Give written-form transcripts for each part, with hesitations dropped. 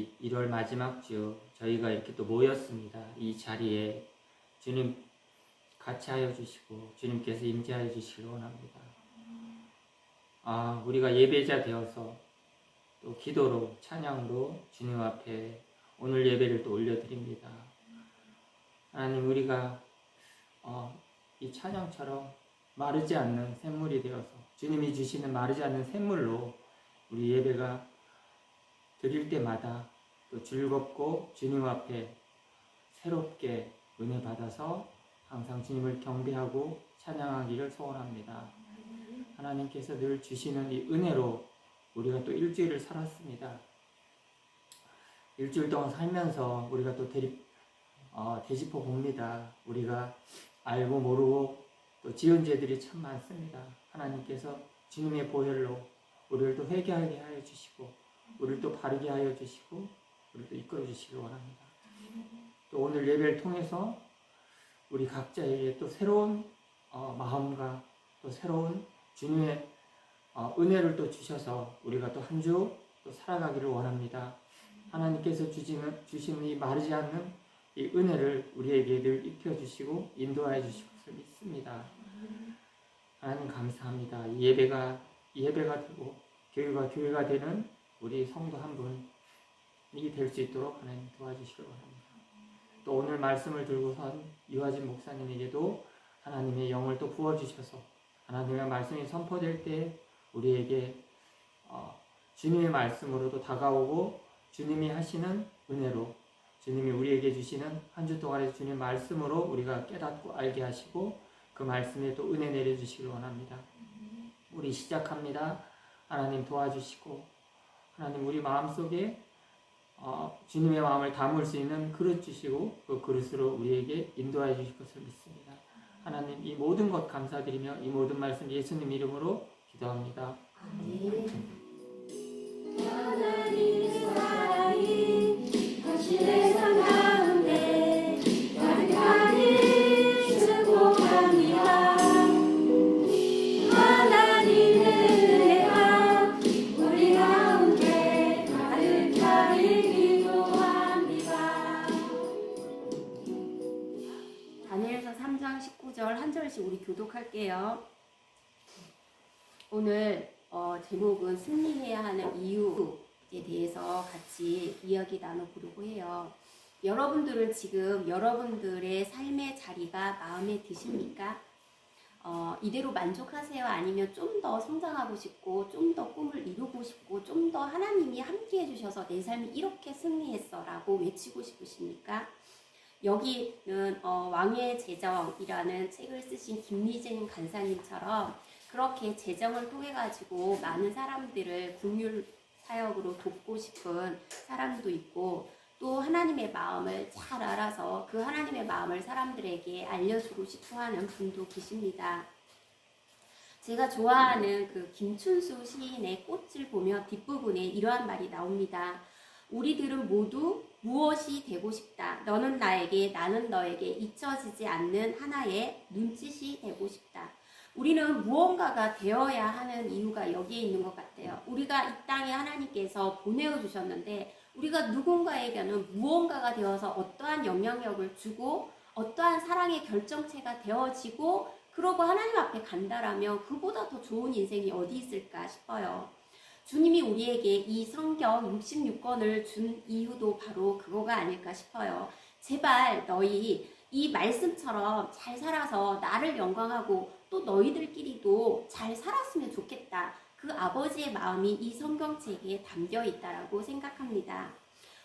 이 1월 마지막 주 저희가 이렇게 또 모였습니다. 이 자리에 주님 같이 하여 주시고 주님께서 임재하여 주시길 원합니다. 우리가 예배자 되어서 또 기도로 찬양으로 주님 앞에 오늘 예배를 또 올려드립니다. 하나님, 우리가 이 찬양처럼 마르지 않는 샘물이 되어서 주님이 주시는 마르지 않는 샘물로 우리 예배가 드릴 때마다 또 즐겁고 주님 앞에 새롭게 은혜 받아서 항상 주님을 경배하고 찬양하기를 소원합니다. 하나님께서 늘 주시는 이 은혜로 우리가 또 일주일을 살았습니다. 일주일 동안 살면서 우리가 또 되짚어 봅니다. 우리가 알고 모르고 또 지은 죄들이 참 많습니다. 하나님께서 주님의 보혈로 우리를 또 회개하게 하여 주시고 우리를 또 바르게 하여 주시고 우리를 또 이끌어 주시길 원합니다. 또 오늘 예배를 통해서 우리 각자에게 또 새로운 마음과 또 새로운 주님의 은혜를 또 주셔서 우리가 또 한 주 또 살아가기를 원합니다. 하나님께서 주시는 이 마르지 않는 이 은혜를 우리에게 늘 입혀주시고 인도하여 주실 것을 믿습니다. 하나님 감사합니다. 이 예배가 되고 교회가 되는 우리 성도 한 분이 될 수 있도록 하나님 도와주시길 원합니다. 또 오늘 말씀을 들고선 유아진 목사님에게도 하나님의 영을 또 부어주셔서 하나님의 말씀이 선포될 때 우리에게 주님의 말씀으로도 다가오고 주님이 하시는 은혜로 주님이 우리에게 주시는 한 주 동안의 주님 말씀으로 우리가 깨닫고 알게 하시고 그 말씀에 또 은혜 내려주시길 원합니다. 우리 시작합니다. 하나님 도와주시고 하나님 우리 마음속에 주님의 마음을 담을 수 있는 그릇 주시고 그 그릇으로 우리에게 인도하여 주실 것을 믿습니다. 하나님 이 모든 것 감사드리며 이 모든 말씀 예수님 이름으로 기도합니다. 아멘. 하나님의 사랑이 당신의 삶 가운데 가득하니 축복합니다. 하나님의 은혜가 우리 가운데 가득하니 기도합니다. 다니엘서 3장 19절 한 절씩 우리 교독할게요. 오늘 제목은 승리해야 하는 이유에 대해서 같이 이야기 나눠보려고 해요. 여러분들은 지금 여러분들의 삶의 자리가 마음에 드십니까? 이대로 만족하세요? 아니면 좀 더 성장하고 싶고 좀 더 꿈을 이루고 싶고 좀 더 하나님이 함께 해주셔서 내 삶이 이렇게 승리했어 라고 외치고 싶으십니까? 여기는 왕의 재정이라는 책을 쓰신 김미진 간사님처럼 그렇게 재정을 통해 가지고 많은 사람들을 긍휼 사역으로 돕고 싶은 사람도 있고 또 하나님의 마음을 잘 알아서 그 하나님의 마음을 사람들에게 알려주고 싶어 하는 분도 계십니다. 제가 좋아하는 그 김춘수 시인의 꽃을 보면 뒷부분에 이러한 말이 나옵니다. 우리들은 모두 무엇이 되고 싶다. 너는 나에게, 나는 너에게 잊혀지지 않는 하나의 눈짓이 되고 싶다. 우리는 무언가가 되어야 하는 이유가 여기에 있는 것 같아요. 우리가 이 땅에 하나님께서 보내주셨는데 우리가 누군가에게는 무언가가 되어서 어떠한 영향력을 주고 어떠한 사랑의 결정체가 되어지고 그러고 하나님 앞에 간다라면 그보다 더 좋은 인생이 어디 있을까 싶어요. 주님이 우리에게 이 성경 66권을 준 이유도 바로 그거가 아닐까 싶어요. 제발 너희 이 말씀처럼 잘 살아서 나를 영광하고 또 너희들끼리도 잘 살았으면 좋겠다. 그 아버지의 마음이 이 성경책에 담겨 있다라고 생각합니다.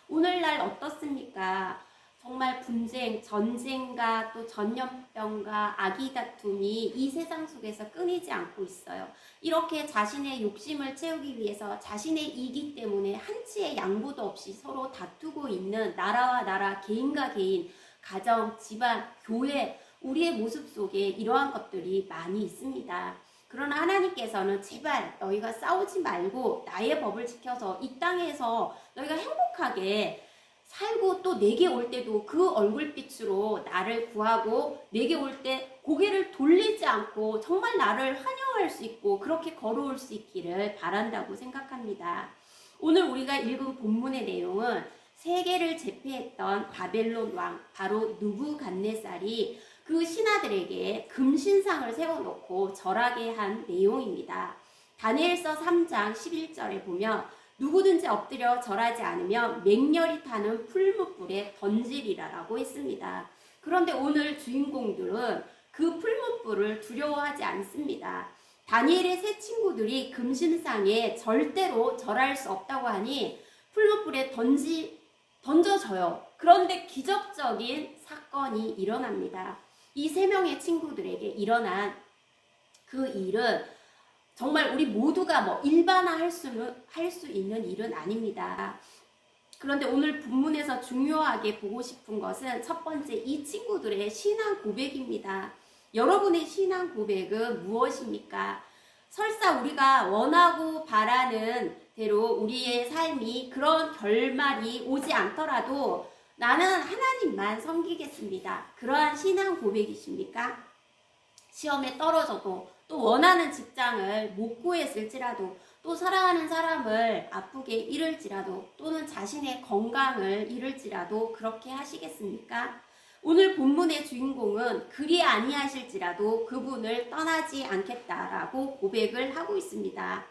오늘날 어떻습니까? 정말 분쟁, 전쟁과 또 전염병과 아기 다툼이 이 세상 속에서 끊이지 않고 있어요. 이렇게 자신의 욕심을 채우기 위해서 자신의 이기 때문에 한치의 양보도 없이 서로 다투고 있는 나라와 나라, 개인과 개인, 가정, 집안, 교회, 우리의 모습 속에 이러한 것들이 많이 있습니다. 그러나 하나님께서는 제발 너희가 싸우지 말고 나의 법을 지켜서 이 땅에서 너희가 행복하게 살고 또 내게 올 때도 그 얼굴빛으로 나를 구하고 내게 올 때 고개를 돌리지 않고 정말 나를 환영할 수 있고 그렇게 걸어올 수 있기를 바란다고 생각합니다. 오늘 우리가 읽은 본문의 내용은 세계를 제패했던 바벨론 왕 바로 느부갓네살이 그 신하들에게 금신상을 세워놓고 절하게 한 내용입니다. 다니엘서 3장 11절에 보면 누구든지 엎드려 절하지 않으면 맹렬히 타는 풀무불에 던지리라라고 했습니다. 그런데 오늘 주인공들은 그 풀무불을 두려워하지 않습니다. 다니엘의 세 친구들이 금신상에 절대로 절할 수 없다고 하니 풀무불에 던져져요. 그런데 기적적인 사건이 일어납니다. 이 세 명의 친구들에게 일어난 그 일은 정말 우리 모두가 일반화할 수 있는 일은 아닙니다. 그런데 오늘 본문에서 중요하게 보고 싶은 것은 첫 번째, 이 친구들의 신앙 고백입니다. 여러분의 신앙 고백은 무엇입니까? 설사 우리가 원하고 바라는 대로 우리의 삶이 그런 결말이 오지 않더라도 나는 하나님만 섬기겠습니다. 그러한 신앙 고백이십니까? 시험에 떨어져도 또 원하는 직장을 못 구했을지라도 또 사랑하는 사람을 아프게 잃을지라도 또는 자신의 건강을 잃을지라도 그렇게 하시겠습니까? 오늘 본문의 주인공은 그리 아니하실지라도 그분을 떠나지 않겠다라고 고백을 하고 있습니다.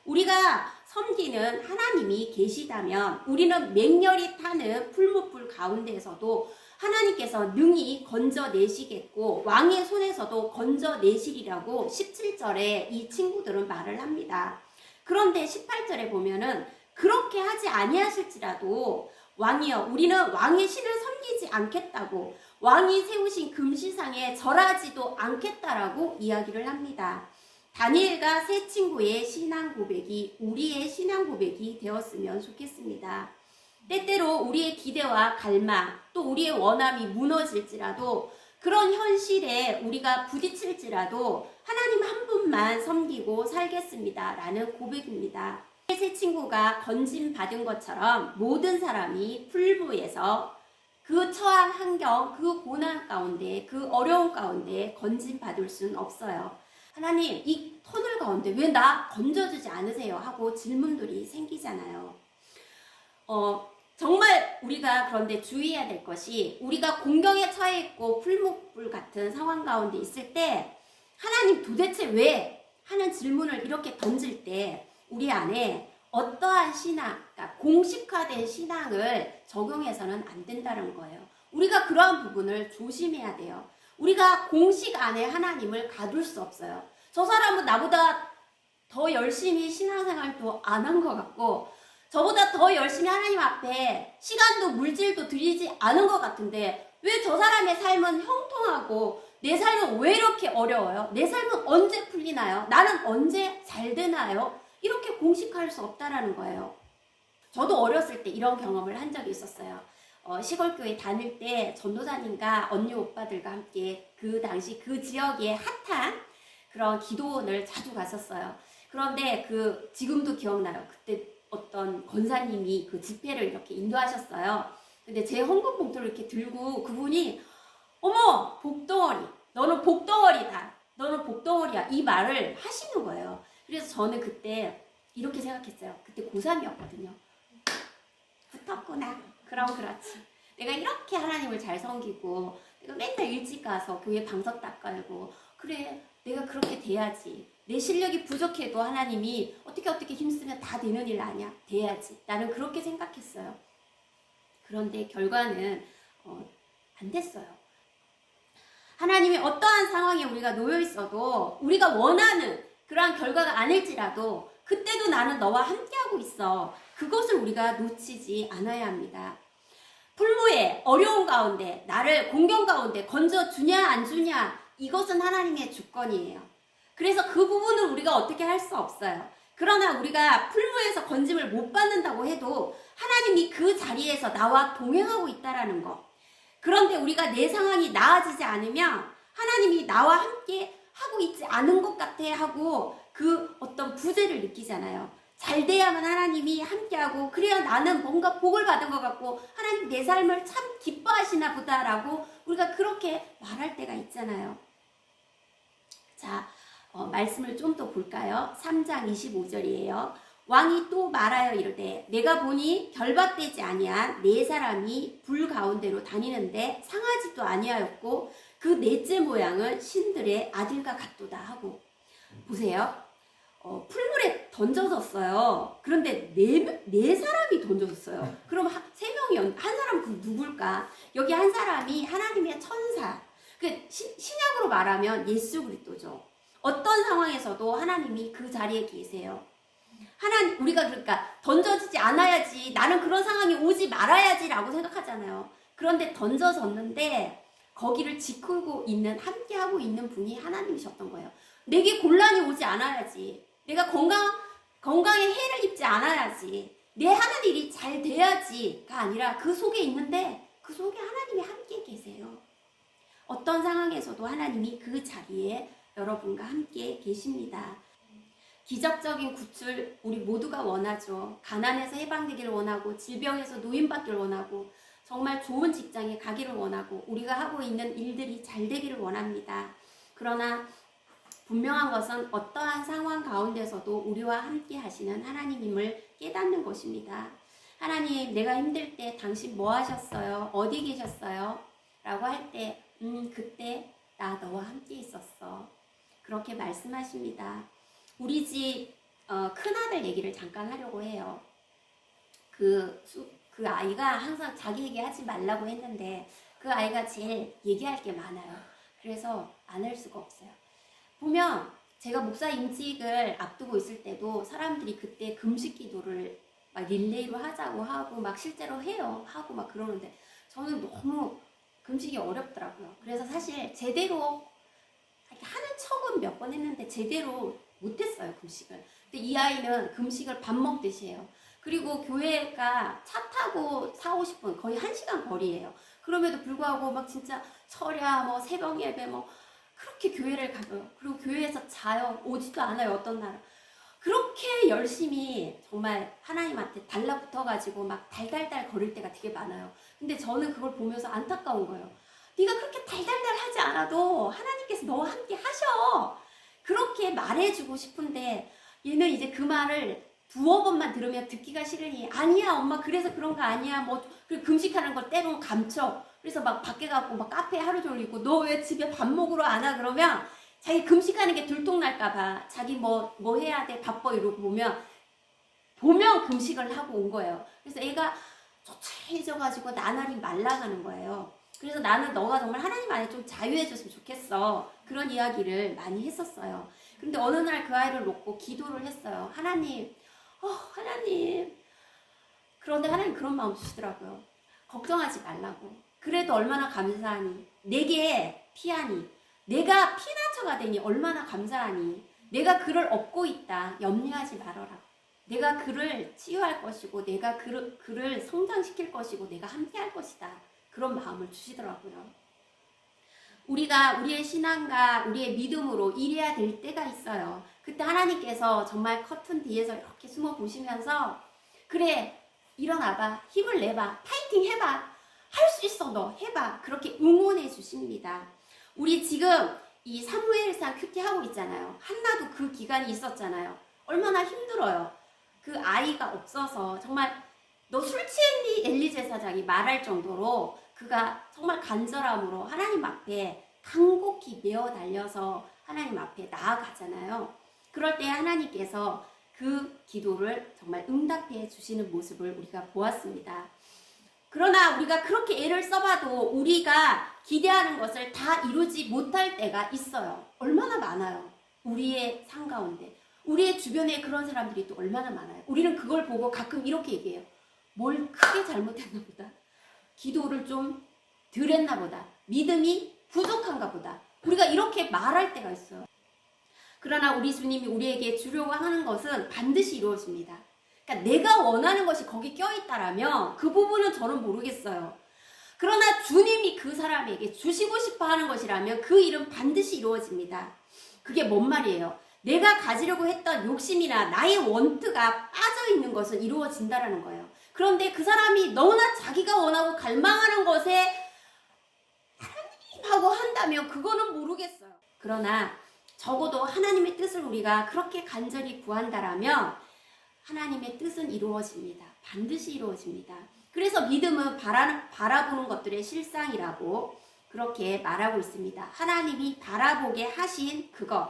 우리가 섬기는 하나님이 계시다면 우리는 맹렬히 타는 풀무불 가운데에서도 하나님께서 능히 건져내시겠고 왕의 손에서도 건져내시리라고 17절에 이 친구들은 말을 합니다. 그런데 18절에 보면은 그렇게 하지 아니하실지라도 왕이여 우리는 왕의 신을 섬기지 않겠다고 왕이 세우신 금시상에 절하지도 않겠다라고 이야기를 합니다. 다니엘과 세 친구의 신앙 고백이 우리의 신앙 고백이 되었으면 좋겠습니다. 때때로 우리의 기대와 갈망 또 우리의 원함이 무너질지라도 그런 현실에 우리가 부딪힐지라도 하나님 한 분만 섬기고 살겠습니다 라는 고백입니다. 세 친구가 건진 받은 것처럼 모든 사람이 풀무에서 그 처한 환경, 그 고난 가운데, 그 어려운 가운데 건진 받을 수는 없어요. 하나님, 이 터널 가운데 왜 나 건져주지 않으세요? 하고 질문들이 생기잖아요. 정말 우리가 그런데 주의해야 될 것이 우리가 공경에 처해 있고 풀무불 같은 상황 가운데 있을 때 하나님 도대체 왜? 하는 질문을 이렇게 던질 때 우리 안에 어떠한 신앙, 그러니까 공식화된 신앙을 적용해서는 안 된다는 거예요. 우리가 그러한 부분을 조심해야 돼요. 우리가 공식 안에 하나님을 가둘 수 없어요. 저 사람은 나보다 더 열심히 신앙생활도 안 한 것 같고 저보다 더 열심히 하나님 앞에 시간도 물질도 들이지 않은 것 같은데 왜 저 사람의 삶은 형통하고 내 삶은 왜 이렇게 어려워요? 내 삶은 언제 풀리나요? 나는 언제 잘 되나요? 이렇게 공식화할 수 없다라는 거예요. 저도 어렸을 때 이런 경험을 한 적이 있었어요. 시골교회 다닐 때 전도사님과 언니 오빠들과 함께 그 당시 그 지역에 핫한 그런 기도원을 자주 갔었어요. 그런데 지금도 기억나요. 그때 어떤 권사님이 그 집회를 이렇게 인도하셨어요. 근데 제 헌금 봉투를 이렇게 들고 그분이 어머 복덩어리 너는 복덩어리다 너는 복덩어리야 이 말을 하시는 거예요. 그래서 저는 그때 이렇게 생각했어요. 그때 고3이었거든요. 붙었구나. 그럼 그렇지. 내가 이렇게 하나님을 잘 섬기고 내가 맨날 일찍 가서 교회 방석 닦아고 그래 내가 그렇게 돼야지. 내 실력이 부족해도 하나님이 어떻게 힘쓰면 다 되는 일 아니야? 돼야지. 나는 그렇게 생각했어요. 그런데 결과는 안 됐어요. 하나님이 어떠한 상황에 우리가 놓여 있어도 우리가 원하는 그러한 결과가 아닐지라도 그때도 나는 너와 함께하고 있어. 그것을 우리가 놓치지 않아야 합니다. 풀무에 어려운 가운데 나를 공경 가운데 건져주냐 안 주냐 이것은 하나님의 주권이에요. 그래서 그 부분을 우리가 어떻게 할 수 없어요. 그러나 우리가 풀무에서 건짐을 못 받는다고 해도 하나님이 그 자리에서 나와 동행하고 있다라는 것. 그런데 우리가 내 상황이 나아지지 않으면 하나님이 나와 함께 하고 있지 않은 것 같아 하고 그 어떤 부재를 느끼잖아요. 잘 돼야만 하나님이 함께하고 그래야 나는 뭔가 복을 받은 것 같고 하나님 내 삶을 참 기뻐하시나 보다라고 우리가 그렇게 말할 때가 있잖아요. 자, 말씀을 좀 더 볼까요? 3장 25절이에요. 왕이 또 말하여 이르되 내가 보니 결박되지 아니한 네 사람이 불 가운데로 다니는데 상하지도 아니하였고 그 넷째 모양은 신들의 아들과 같도다 하고. 보세요. 풀물에 던져졌어요. 그런데 네 사람이 던져졌어요. 그럼 세 명이 한 사람 그 누굴까? 여기 한 사람이 하나님의 천사. 그 신약으로 말하면 예수 그리스도죠. 어떤 상황에서도 하나님이 그 자리에 계세요. 우리가 그러니까 던져지지 않아야지, 나는 그런 상황이 오지 말아야지라고 생각하잖아요. 그런데 던져졌는데 거기를 지키고 있는, 함께하고 있는 분이 하나님이셨던 거예요. 내게 곤란이 오지 않아야지, 내가 건강에 해를 입지 않아야지, 내 하는 일이 잘 돼야지가 아니라 그 속에 있는데 그 속에 하나님이 함께 계세요. 어떤 상황에서도 하나님이 그 자리에 여러분과 함께 계십니다. 기적적인 구출 우리 모두가 원하죠. 가난에서 해방되기를 원하고, 질병에서 노인받기를 원하고, 정말 좋은 직장에 가기를 원하고, 우리가 하고 있는 일들이 잘 되기를 원합니다. 그러나 분명한 것은 어떠한 상황 가운데서도 우리와 함께 하시는 하나님임을 깨닫는 것입니다. 하나님, 내가 힘들 때 당신 뭐 하셨어요? 어디 계셨어요? 라고 할 때 그때 나 너와 함께 있었어. 그렇게 말씀하십니다. 우리 집 큰아들 얘기를 잠깐 하려고 해요. 그 아이가 항상 자기 얘기하지 말라고 했는데 그 아이가 제일 얘기할 게 많아요. 그래서 안 할 수가 없어요. 보면 제가 목사 임직을 앞두고 있을 때도 사람들이 그때 금식 기도를 막 릴레이로 하자고 하고 막 실제로 해요. 하고 막 그러는데 저는 너무 금식이 어렵더라고요. 그래서 사실 제대로 하는 척은 몇 번 했는데 제대로 못했어요, 금식을. 근데 이 아이는 금식을 밥 먹듯이 해요. 그리고 교회가 차 타고 40-50분, 거의 1시간 거리예요. 그럼에도 불구하고 막 진짜 철야, 뭐 새벽 예배, 뭐 그렇게 교회를 가요. 그리고 교회에서 자요. 오지도 않아요, 어떤 날은. 그렇게 열심히 정말 하나님한테 달라붙어가지고 막 달달달 거릴 때가 되게 많아요. 근데 저는 그걸 보면서 안타까운 거예요. 네가 그렇게 달달달 하지 않아도 하나님께서 너와 함께 하셔. 그렇게 말해주고 싶은데 얘는 이제 그 말을 두어 번만 들으면 듣기가 싫으니, 아니야 엄마 그래서 그런 거 아니야, 뭐 그리고 금식하는 걸 때로는 감춰. 그래서 막 밖에 가고 막 카페에 하루 종일 있고, 너 왜 집에 밥 먹으러 안 와? 그러면 자기 금식하는 게 들통날까봐 자기 뭐 해야 돼 바빠 이러고 보면 금식을 하고 온 거예요. 그래서 애가 초췌해져가지고 나날이 말라가는 거예요. 그래서 나는 너가 정말 하나님 안에 좀 자유해졌으면 좋겠어. 그런 이야기를 많이 했었어요. 근데 어느 날 그 아이를 놓고 기도를 했어요. 하나님, 하나님. 그런데 하나님 그런 마음 주시더라고요. 걱정하지 말라고. 그래도 얼마나 감사하니. 내게 피하니. 내가 피난처가 되니 얼마나 감사하니. 내가 그를 업고 있다. 염려하지 말아라. 내가 그를 치유할 것이고, 내가 그를 성장시킬 것이고, 내가 함께할 것이다. 그런 마음을 주시더라고요. 우리가 우리의 신앙과 우리의 믿음으로 일해야 될 때가 있어요. 그때 하나님께서 정말 커튼 뒤에서 이렇게 숨어 보시면서, 그래 일어나봐, 힘을 내봐, 파이팅 해봐, 할 수 있어, 너 해봐, 그렇게 응원해 주십니다. 우리 지금 이 사무엘상 큐티 하고 있잖아요. 한나도 그 기간이 있었잖아요. 얼마나 힘들어요. 그 아이가 없어서 정말 너 술 취했니? 엘리 제사장이 말할 정도로 그가 정말 간절함으로 하나님 앞에 간곡히 메어 달려서 하나님 앞에 나아가잖아요. 그럴 때 하나님께서 그 기도를 정말 응답해 주시는 모습을 우리가 보았습니다. 그러나 우리가 그렇게 애를 써봐도 우리가 기대하는 것을 다 이루지 못할 때가 있어요. 얼마나 많아요. 우리의 삶 가운데. 우리의 주변에 그런 사람들이 또 얼마나 많아요. 우리는 그걸 보고 가끔 이렇게 얘기해요. 뭘 크게 잘못했나 보다. 기도를 좀 덜 했나 보다. 믿음이 부족한가 보다. 우리가 이렇게 말할 때가 있어요. 그러나 우리 주님이 우리에게 주려고 하는 것은 반드시 이루어집니다. 그러니까 내가 원하는 것이 거기 껴있다라면 그 부분은 저는 모르겠어요. 그러나 주님이 그 사람에게 주시고 싶어 하는 것이라면 그 일은 반드시 이루어집니다. 그게 뭔 말이에요? 내가 가지려고 했던 욕심이나 나의 원트가 빠져있는 것은 이루어진다라는 거예요. 그런데 그 사람이 너무나 자기가 원하고 갈망하는 것에 하나님하고 한다면 그거는 모르겠어요. 그러나 적어도 하나님의 뜻을 우리가 그렇게 간절히 구한다라면 하나님의 뜻은 이루어집니다. 반드시 이루어집니다. 그래서 믿음은 바라보는 것들의 실상이라고 그렇게 말하고 있습니다. 하나님이 바라보게 하신 그것,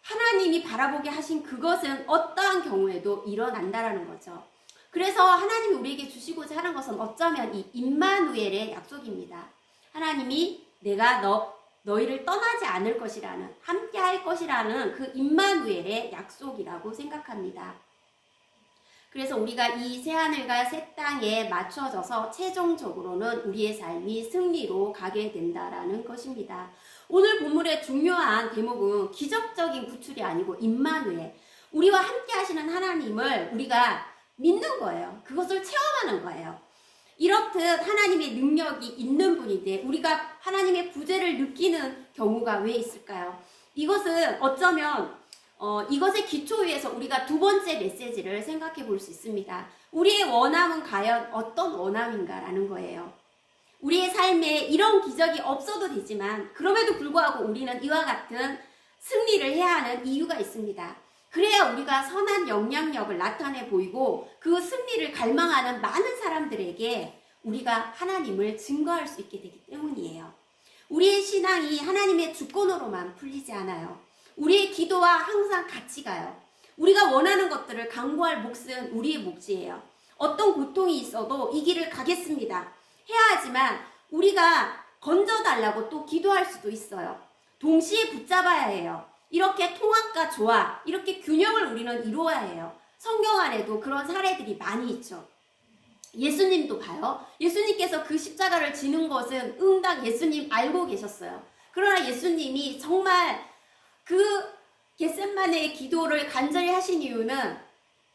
하나님이 바라보게 하신 그것은 어떠한 경우에도 일어난다라는 거죠. 그래서 하나님이 우리에게 주시고자 하는 것은 어쩌면 이 임마누엘의 약속입니다. 하나님이 내가 너희를 떠나지 않을 것이라는, 함께 할 것이라는 그 임마누엘의 약속이라고 생각합니다. 그래서 우리가 이 새하늘과 새 땅에 맞춰져서 최종적으로는 우리의 삶이 승리로 가게 된다라는 것입니다. 오늘 본문의 중요한 대목은 기적적인 구출이 아니고 임마누엘, 우리와 함께 하시는 하나님을 우리가 믿는 거예요. 그것을 체험하는 거예요. 이렇듯 하나님의 능력이 있는 분인데 우리가 하나님의 부재를 느끼는 경우가 왜 있을까요? 이것은 어쩌면 이것의 기초 위에서 우리가 두 번째 메시지를 생각해 볼 수 있습니다. 우리의 원함은 과연 어떤 원함인가라는 거예요. 우리의 삶에 이런 기적이 없어도 되지만 그럼에도 불구하고 우리는 이와 같은 승리를 해야 하는 이유가 있습니다. 그래야 우리가 선한 영향력을 나타내 보이고 그 승리를 갈망하는 많은 사람들에게 우리가 하나님을 증거할 수 있게 되기 때문이에요. 우리의 신앙이 하나님의 주권으로만 풀리지 않아요. 우리의 기도와 항상 같이 가요. 우리가 원하는 것들을 강구할 몫은 우리의 몫이에요. 어떤 고통이 있어도 이 길을 가겠습니다. 해야 하지만 우리가 건져달라고 또 기도할 수도 있어요. 동시에 붙잡아야 해요. 이렇게 통합과 조화, 이렇게 균형을 우리는 이루어야 해요. 성경 안에도 그런 사례들이 많이 있죠. 예수님도 봐요. 예수님께서 그 십자가를 지는 것은 응당 예수님 알고 계셨어요. 그러나 예수님이 정말 그 겟세마네의 기도를 간절히 하신 이유는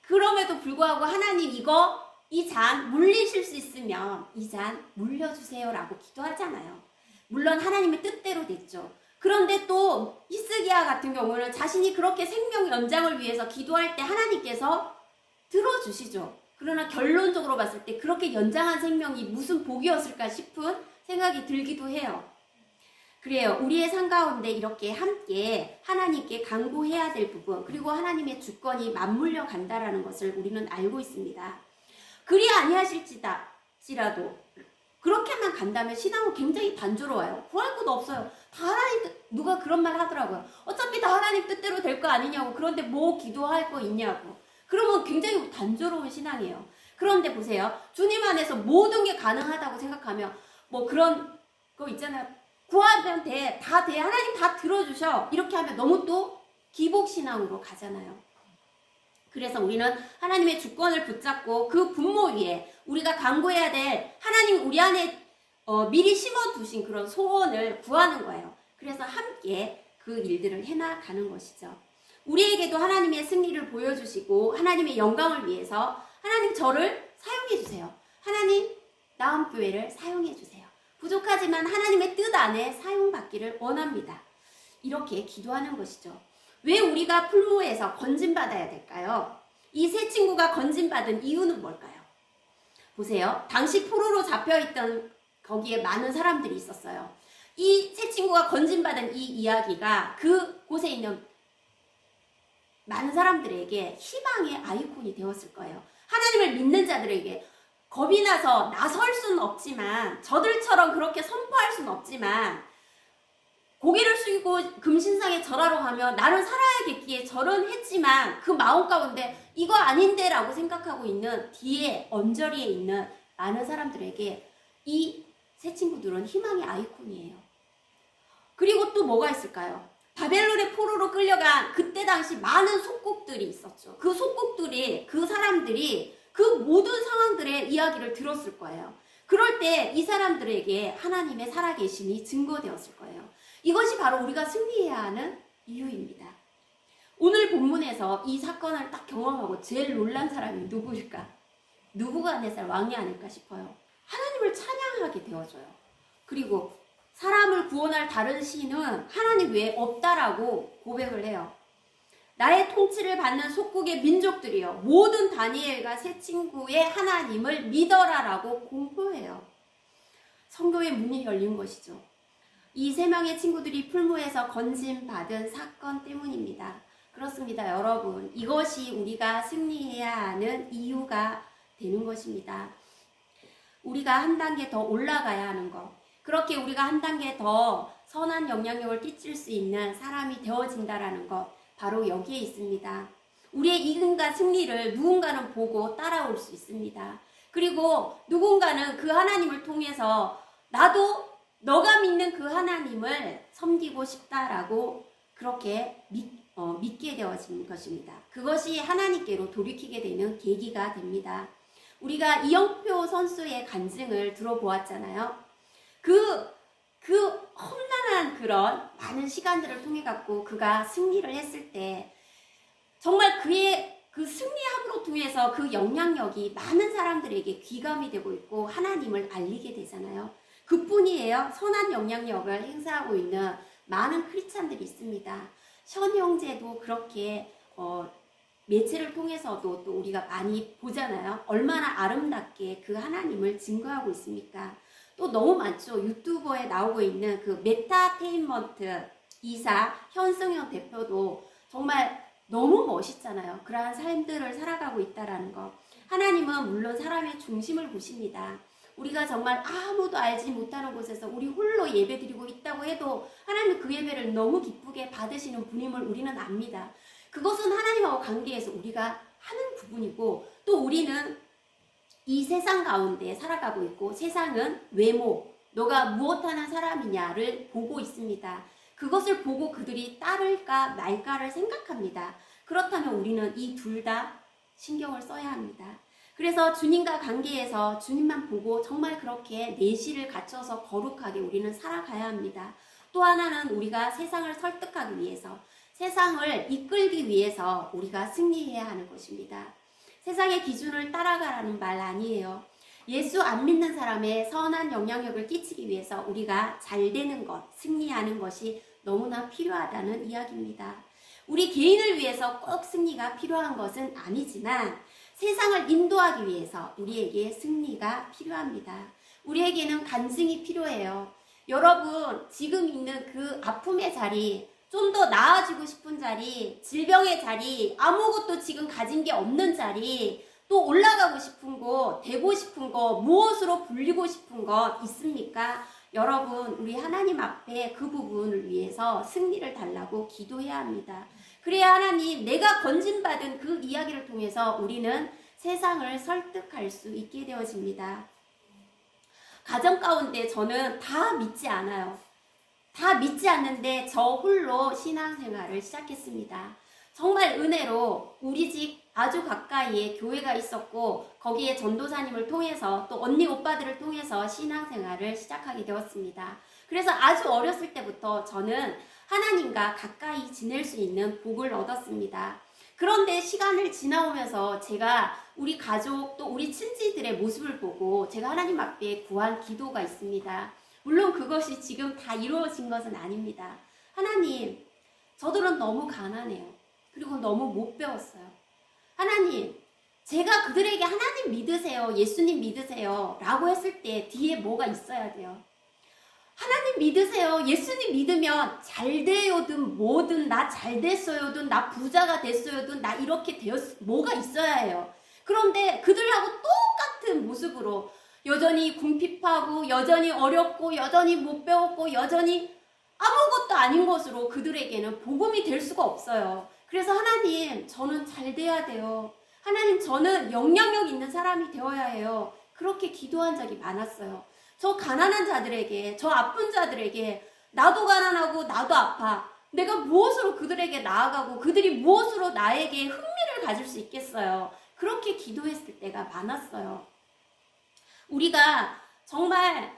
그럼에도 불구하고 하나님 이 잔 물리실 수 있으면 이 잔 물려주세요 라고 기도하잖아요. 물론 하나님의 뜻대로 됐죠. 그런데 또 히스기야 같은 경우는 자신이 그렇게 생명 연장을 위해서 기도할 때 하나님께서 들어주시죠. 그러나 결론적으로 봤을 때 그렇게 연장한 생명이 무슨 복이었을까 싶은 생각이 들기도 해요. 그래요. 우리의 삶 가운데 이렇게 함께 하나님께 간구해야 될 부분, 그리고 하나님의 주권이 맞물려 간다라는 것을 우리는 알고 있습니다. 그리 아니하실지라도 그렇게만 간다면 신앙은 굉장히 단조로워요. 구할 것도 없어요. 다 하나님 뜻, 누가 그런 말 하더라고요. 어차피 다 하나님 뜻대로 될 거 아니냐고. 그런데 뭐 기도할 거 있냐고. 그러면 굉장히 단조로운 신앙이에요. 그런데 보세요. 주님 안에서 모든 게 가능하다고 생각하면 뭐 그런 거 있잖아요. 구하면 돼. 다 돼. 하나님 다 들어주셔. 이렇게 하면 너무 또 기복신앙으로 가잖아요. 그래서 우리는 하나님의 주권을 붙잡고 그 분모 위에 우리가 간구해야 될 하나님 우리 안에 미리 심어두신 그런 소원을 구하는 거예요. 그래서 함께 그 일들을 해나가는 것이죠. 우리에게도 하나님의 승리를 보여주시고 하나님의 영광을 위해서 하나님 저를 사용해 주세요. 하나님 나음교회를 사용해 주세요. 부족하지만 하나님의 뜻 안에 사용받기를 원합니다. 이렇게 기도하는 것이죠. 왜 우리가 풀무에서 건진받아야 될까요? 이 세 친구가 건진받은 이유는 뭘까요? 보세요. 당시 포로로 잡혀있던 거기에 많은 사람들이 있었어요. 이 세 친구가 건진받은 이 이야기가 그곳에 있는 많은 사람들에게 희망의 아이콘이 되었을 거예요. 하나님을 믿는 자들에게 겁이 나서 나설 수는 없지만 저들처럼 그렇게 선포할 수는 없지만 고개를 숙이고 금신상에 절하러 가면 나는 살아야겠기에 절은 했지만 그 마음 가운데 이거 아닌데 라고 생각하고 있는 뒤에 언저리에 있는 많은 사람들에게 이 세 친구들은 희망의 아이콘이에요. 그리고 또 뭐가 있을까요? 바벨론의 포로로 끌려간 그때 당시 많은 속국들이 있었죠. 그 속국들이 그 사람들이 그 모든 상황들의 이야기를 들었을 거예요. 그럴 때 이 사람들에게 하나님의 살아계심이 증거되었을 거예요. 이것이 바로 우리가 승리해야 하는 이유입니다. 오늘 본문에서 이 사건을 딱 경험하고 제일 놀란 사람이 누구일까? 느부갓네살 왕이 아닐까 싶어요. 하나님을 찬양하게 되어져요. 그리고 사람을 구원할 다른 신은 하나님 외에 없다라고 고백을 해요. 나의 통치를 받는 속국의 민족들이여 모든 다니엘과 세 친구의 하나님을 믿어라라고 공포해요. 성교의 문이 열린 것이죠. 이 세 명의 친구들이 풀무에서 건진받은 사건 때문입니다. 그렇습니다, 여러분. 이것이 우리가 승리해야 하는 이유가 되는 것입니다. 우리가 한 단계 더 올라가야 하는 것. 그렇게 우리가 한 단계 더 선한 영향력을 끼칠 수 있는 사람이 되어진다라는 것. 바로 여기에 있습니다. 우리의 이근과 승리를 누군가는 보고 따라올 수 있습니다. 그리고 누군가는 그 하나님을 통해서 나도 너가 믿는 그 하나님을 섬기고 싶다라고 그렇게 믿게 되어진 것입니다. 그것이 하나님께로 돌이키게 되는 계기가 됩니다. 우리가 이영표 선수의 간증을 들어보았잖아요. 그 험난한 그런 많은 시간들을 통해 갖고 그가 승리를 했을 때 정말 그의 그 승리함으로 통해서 그 영향력이 많은 사람들에게 귀감이 되고 있고 하나님을 알리게 되잖아요. 그뿐이에요. 선한 영향력을 행사하고 있는 많은 크리스찬들이 있습니다. 션 형제도 그렇게 매체를 통해서도 또 우리가 많이 보잖아요. 얼마나 아름답게 그 하나님을 증거하고 있습니까? 또 너무 많죠. 유튜버에 나오고 있는 그 메타테인먼트 이사 현승현 대표도 정말 너무 멋있잖아요. 그러한 삶들을 살아가고 있다라는 거. 하나님은 물론 사람의 중심을 보십니다. 우리가 정말 아무도 알지 못하는 곳에서 우리 홀로 예배드리고 있다고 해도 하나님은 그 예배를 너무 기쁘게 받으시는 분임을 우리는 압니다. 그것은 하나님하고 관계에서 우리가 하는 부분이고 또 우리는 이 세상 가운데 살아가고 있고 세상은 외모, 너가 무엇하는 사람이냐를 보고 있습니다. 그것을 보고 그들이 따를까 말까를 생각합니다. 그렇다면 우리는 이 둘 다 신경을 써야 합니다. 그래서 주님과 관계에서 주님만 보고 정말 그렇게 내실을 갖춰서 거룩하게 우리는 살아가야 합니다. 또 하나는 우리가 세상을 설득하기 위해서 세상을 이끌기 위해서 우리가 승리해야 하는 것입니다. 세상의 기준을 따라가라는 말 아니에요. 예수 안 믿는 사람의 선한 영향력을 끼치기 위해서 우리가 잘 되는 것, 승리하는 것이 너무나 필요하다는 이야기입니다. 우리 개인을 위해서 꼭 승리가 필요한 것은 아니지만 세상을 인도하기 위해서 우리에게 승리가 필요합니다. 우리에게는 간증이 필요해요. 여러분, 지금 있는 그 아픔의 자리, 좀 더 나아지고 싶은 자리, 질병의 자리, 아무것도 지금 가진 게 없는 자리, 또 올라가고 싶은 거, 되고 싶은 거, 무엇으로 불리고 싶은 것 있습니까? 여러분, 우리 하나님 앞에 그 부분을 위해서 승리를 달라고 기도해야 합니다. 그래야 하나님, 내가 건진받은 그 이야기를 통해서 우리는 세상을 설득할 수 있게 되어집니다. 가정 가운데 저는 다 믿지 않아요. 다 믿지 않는데 저 홀로 신앙생활을 시작했습니다. 정말 은혜로 우리 집 아주 가까이에 교회가 있었고 거기에 전도사님을 통해서 또 언니 오빠들을 통해서 신앙생활을 시작하게 되었습니다. 그래서 아주 어렸을 때부터 저는 하나님과 가까이 지낼 수 있는 복을 얻었습니다. 그런데 시간을 지나오면서 제가 우리 가족 또 우리 친지들의 모습을 보고 제가 하나님 앞에 구한 기도가 있습니다. 물론 그것이 지금 다 이루어진 것은 아닙니다. 하나님, 저들은 너무 가난해요. 그리고 너무 못 배웠어요. 하나님, 제가 그들에게 하나님 믿으세요, 예수님 믿으세요 라고 했을 때 뒤에 뭐가 있어야 돼요. 하나님 믿으세요, 예수님 믿으면 잘 되요든 뭐든 나 잘 됐어요든 나 부자가 됐어요든 나 이렇게 뭐가 있어야 해요. 그런데 그들하고 똑같은 모습으로 여전히 궁핍하고 여전히 어렵고 여전히 못 배웠고 여전히 아무것도 아닌 것으로 그들에게는 복음이 될 수가 없어요. 그래서 하나님, 저는 잘 돼야 돼요. 하나님, 저는 영향력 있는 사람이 되어야 해요. 그렇게 기도한 적이 많았어요. 저 가난한 자들에게, 저 아픈 자들에게 나도 가난하고 나도 아파. 내가 무엇으로 그들에게 나아가고 그들이 무엇으로 나에게 흥미를 가질 수 있겠어요. 그렇게 기도했을 때가 많았어요. 우리가 정말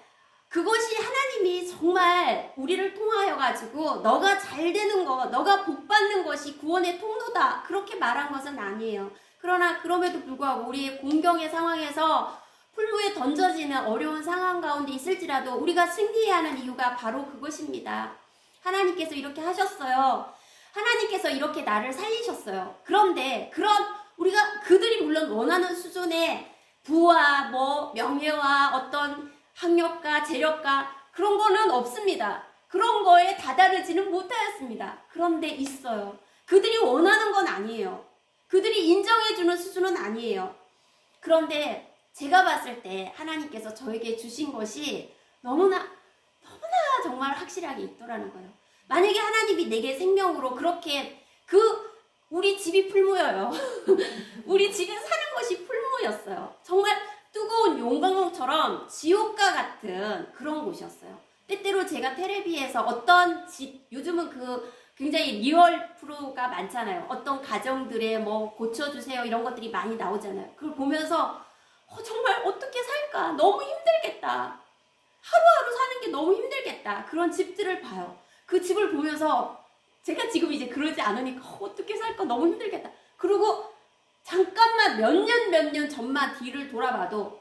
그것이 하나님이 정말 우리를 통하여 가지고 너가 잘 되는 거, 너가 복 받는 것이 구원의 통로다 그렇게 말한 것은 아니에요. 그러나 그럼에도 불구하고 우리의 공경의 상황에서 풀무에 던져지는 어려운 상황 가운데 있을지라도 우리가 승리해야 하는 이유가 바로 그것입니다. 하나님께서 이렇게 하셨어요. 하나님께서 이렇게 나를 살리셨어요. 그런데 우리가 그들이 물론 원하는 수준의 부와 명예와 어떤 학력과 재력과 그런 거는 없습니다. 그런 거에 다다르지는 못하였습니다. 그런데 있어요. 그들이 원하는 건 아니에요. 그들이 인정해주는 수준은 아니에요. 그런데 제가 봤을 때 하나님께서 저에게 주신 것이 너무나 정말 확실하게 있더라는 거예요. 만약에 하나님이 내게 생명으로 그렇게 우리 집이 풀무여요. 우리 집에 사는 것이 풀무였어요. 정말 뜨거운 용광로처럼 지옥과 같은 그런 곳이었어요. 때때로 제가 텔레비에서 어떤 집, 요즘은 굉장히 리얼 프로가 많잖아요. 어떤 가정들의 뭐 고쳐주세요 이런 것들이 많이 나오잖아요. 그걸 보면서 정말 어떻게 살까? 너무 힘들겠다. 하루하루 사는 게 너무 힘들겠다. 그런 집들을 봐요. 그 집을 보면서 제가 지금 이제 그러지 않으니까 어떻게 살까? 너무 힘들겠다. 그리고 잠깐만 몇 년 전만 뒤를 돌아봐도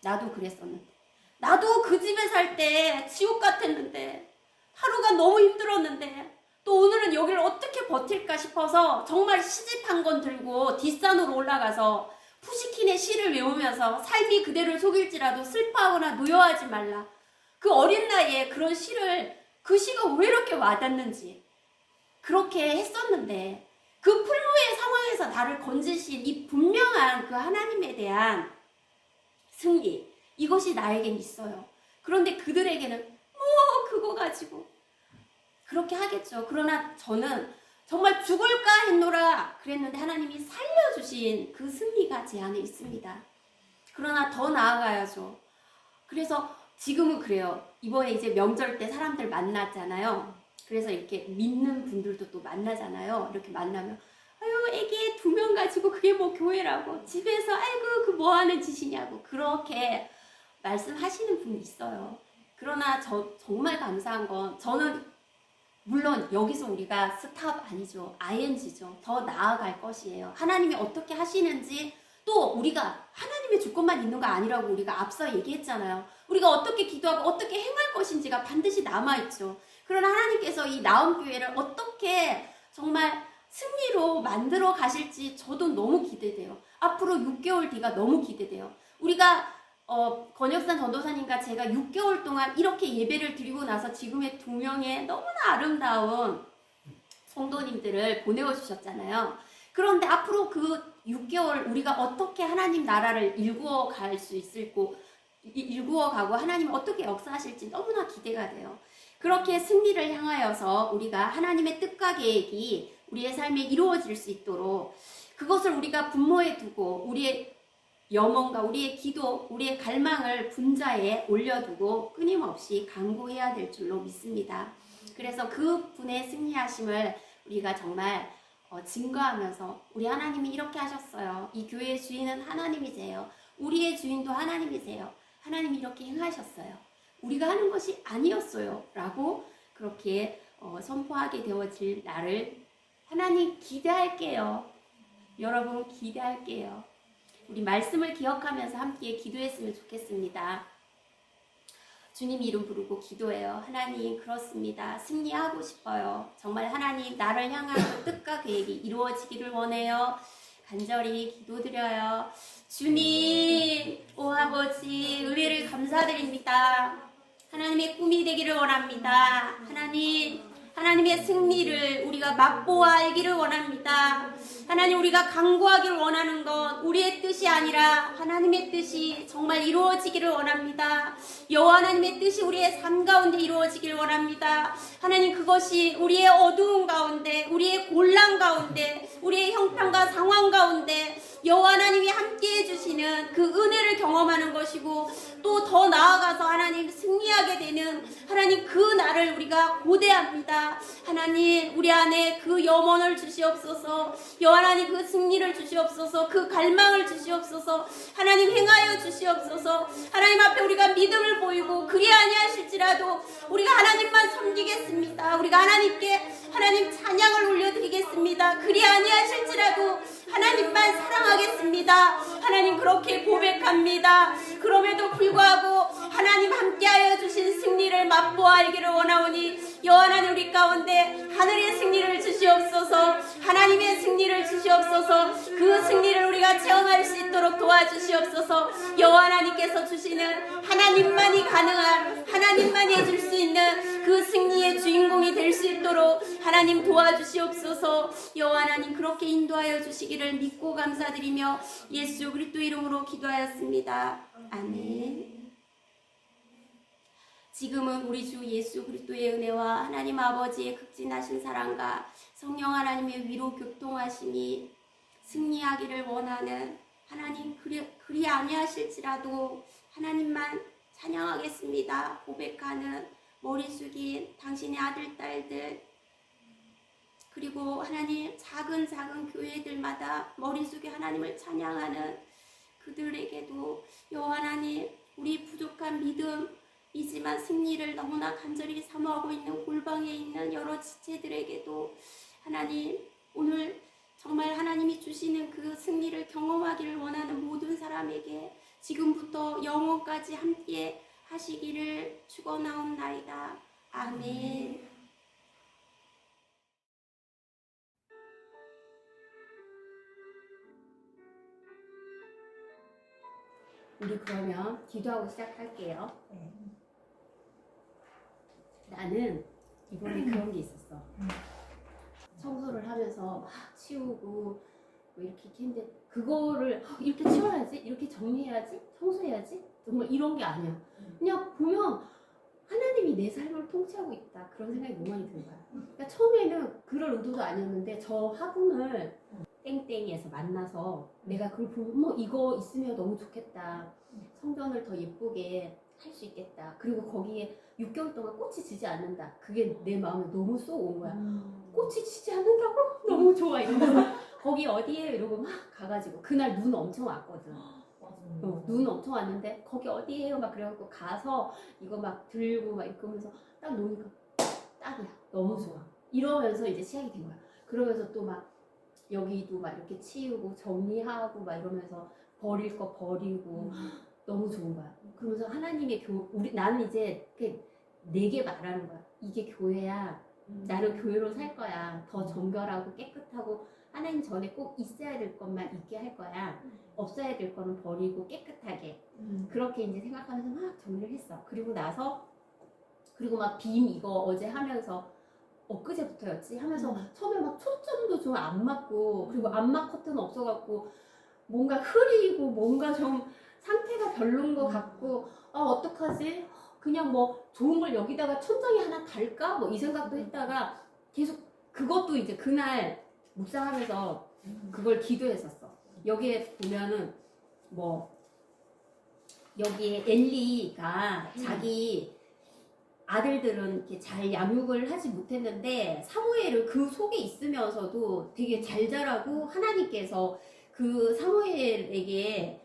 나도 그랬었는데, 나도 그 집에 살 때 지옥 같았는데, 하루가 너무 힘들었는데, 또 오늘은 여기를 어떻게 버틸까 싶어서 정말 시집 한 권 들고 뒷산으로 올라가서 푸시킨의 시를 외우면서 삶이 그대를 속일지라도 슬퍼하거나 노여하지 말라. 그 어린 나이에 그런 시를, 그 시가 왜 이렇게 와닿는지 그렇게 했었는데, 그 풀무의 상황에서 나를 건지신 이 분명한 그 하나님에 대한 승리, 이것이 나에겐 있어요. 그런데 그들에게는 뭐 그거 가지고 그렇게 하겠죠. 그러나 저는 정말 죽을까 했노라 그랬는데 하나님이 살려주신 그 승리가 제 안에 있습니다. 그러나 더 나아가야죠. 그래서 지금은 그래요. 이번에 이제 명절 때 사람들 만났잖아요. 그래서 이렇게 믿는 분들도 또 만나잖아요. 이렇게 만나면 아유 애기 2명 가지고 그게 뭐 교회라고, 집에서 아이고 그 뭐 하는 짓이냐고 그렇게 말씀하시는 분이 있어요. 그러나 정말 감사한 건, 저는 물론 여기서 우리가 스탑 아니죠. ing죠. 더 나아갈 것이에요. 하나님이 어떻게 하시는지, 또 우리가 하나님의 주권만 있는 거 아니라고 우리가 앞서 얘기했잖아요. 우리가 어떻게 기도하고 어떻게 행할 것인지가 반드시 남아있죠. 그러나 하나님께서 이 나음교회를 어떻게 정말 승리로 만들어 가실지 저도 너무 기대돼요. 앞으로 6개월 뒤가 너무 기대돼요. 우리가 권혁산 전도사님과 제가 6개월 동안 이렇게 예배를 드리고 나서 지금의 2명의 너무나 아름다운 성도님들을 보내어 주셨잖아요. 그런데 앞으로 그 6개월 우리가 어떻게 하나님 나라를 일구어 가고 하나님 어떻게 역사하실지 너무나 기대가 돼요. 그렇게 승리를 향하여서 우리가 하나님의 뜻과 계획이 우리의 삶에 이루어질 수 있도록, 그것을 우리가 분모해 두고 우리의 염원과 우리의 기도, 우리의 갈망을 분자에 올려두고 끊임없이 간구해야 될 줄로 믿습니다. 그래서 그 분의 승리하심을 우리가 정말 증거하면서, 우리 하나님이 이렇게 하셨어요. 이 교회의 주인은 하나님이세요. 우리의 주인도 하나님이세요. 하나님이 이렇게 행하셨어요. 우리가 하는 것이 아니었어요. 라고 그렇게 선포하게 되어질 날을 하나님 기대할게요. 여러분 기대할게요. 우리 말씀을 기억하면서 함께 기도했으면 좋겠습니다. 주님 이름 부르고 기도해요. 하나님 그렇습니다. 승리하고 싶어요. 정말 하나님 나를 향한 그 뜻과 계획이 이루어지기를 원해요. 간절히 기도드려요. 주님, 오 아버지 은혜를 감사드립니다. 하나님의 꿈이 되기를 원합니다. 하나님의 승리를 우리가 맛보아 알기를 원합니다. 하나님, 우리가 간구하기를 원하는 것 우리의 뜻이 아니라 하나님의 뜻이 정말 이루어지기를 원합니다. 여호와 하나님의 뜻이 우리의 삶 가운데 이루어지기를 원합니다. 하나님, 그것이 우리의 어두운 가운데, 우리의 곤란 가운데, 우리의 형편과 상황 가운데 여호와 하나님이 함께해 주시는 그 은혜를 경험하는 것이고, 또 더 나아가서 하나님 승리하게 되는 하나님 그 날을 우리가 고대합니다. 하나님, 우리 안에 그 염원을 주시옵소서. 여호와 하나님 그 승리를 주시옵소서. 그 갈망을 주시옵소서. 하나님 행하여 주시옵소서. 하나님 앞에 우리가 믿음을 보이고 그리 아니하실지라도 우리가 하나님만 섬기겠습니다. 우리가 하나님께 하나님 찬양을 올려드리겠습니다. 그리 아니하실지라도 하나님만 사랑하겠습니다. 하나님 그렇게 고백합니다. 그럼에도 불구하고 하나님 함께하여 주신 승리를 맛보아 알기를 원하오니 여호와 하나님 우리 가운데 하늘의 승리를 주시옵소서. 하나님의 승리를 주시옵소서. 그 승리를 우리가 체험할 수 있도록 도와주시옵소서. 여호와 하나님께서 주시는 하나님만이 가능한, 하나님만이 해줄 수 있는 그 승리의 주인공이 될 수 있도록 하나님 도와주시옵소서. 여호와 하나님 그렇게 인도하여 주시기를 믿고 감사드리며 예수 그리스도 이름으로 기도하였습니다. 아멘. 지금은 우리 주 예수 그리스도의 은혜와 하나님 아버지의 극진하신 사랑과 성령 하나님의 위로 교통하심이 승리하기를 원하는 하나님, 그리 아니하실지라도 하나님만 찬양하겠습니다 고백하는 머리 숙인 당신의 아들 딸들, 그리고 하나님 작은 교회들마다 머리 숙여 하나님을 찬양하는 그들에게도 여호와 하나님, 우리 부족한 믿음이지만 승리를 너무나 간절히 사모하고 있는 골방에 있는 여러 지체들에게도 하나님, 오늘 정말 하나님이 주시는 그 승리를 경험하기를 원하는 모든 사람에게 지금부터 영원까지 함께 하시기를 축원하옵나이다. 아멘. 우리 그러면 기도하고 시작할게요. 나는 이번에 그런 게 있었어. 청소를 하면서 막 치우고 뭐 이렇게 했는데 그거를 이렇게 치워야지, 이렇게 정리해야지, 청소해야지, 정말 이런 게 아니야. 그냥 보면 하나님이 내 삶을 통치하고 있다, 그런 생각이 너무 많이 드는 거야. 그러니까 처음에는 그럴 의도도 아니었는데 저 화분을 땡땡이에서 만나서 내가 그걸 보면 이거 있으면 너무 좋겠다, 성전을 더 예쁘게 할 수 있겠다, 그리고 거기에 6개월 동안 꽃이 지지 않는다, 그게 내 마음에 너무 쏙 온 거야. 꽃이 지지 않는다고? 너무 좋아 이러면서 거기 어디에 이러고 막 가가지고, 그날 눈 엄청 왔거든. 눈 엄청 왔는데 거기 어디에요? 막 그래갖고 가서 이거 막 들고 막 이렇게 하면서 딱 놓으니까 딱이야, 너무 좋아. 이러면서 이제 시작이 된 거야. 그러면서 또 막 여기도 막 이렇게 치우고 정리하고 막 이러면서 버릴 거 버리고 너무 좋은 거야. 그러면서 하나님의 나는 이제 내게 말하는 거야. 이게 교회야. 나는 교회로 살 거야. 더 정결하고 깨끗하고 하나님 전에 꼭 있어야 될 것만 있게 할 거야. 없어야 될 거는 버리고 깨끗하게. 그렇게 이제 생각하면서 막 정리를 했어. 그리고 나서 그리고 막 빔 이거 어제 하면서 엊그제부터였지 하면서 처음에 막 초점도 좀 안 맞고, 그리고 안마 커튼 없어갖고 뭔가 흐리고 뭔가 좀 상태가 별론 것 같고 어떡하지? 그냥 뭐 좋은 걸 여기다가 천장에 하나 달까? 뭐 이 생각도 했다가 계속 그것도 이제 그날 묵상하면서 그걸 기도했었어. 여기에 보면은 뭐 여기에 엘리가 자기 아들들은 이렇게 잘 양육을 하지 못했는데 사무엘을 그 속에 있으면서도 되게 잘 자라고 하나님께서 그 사무엘에게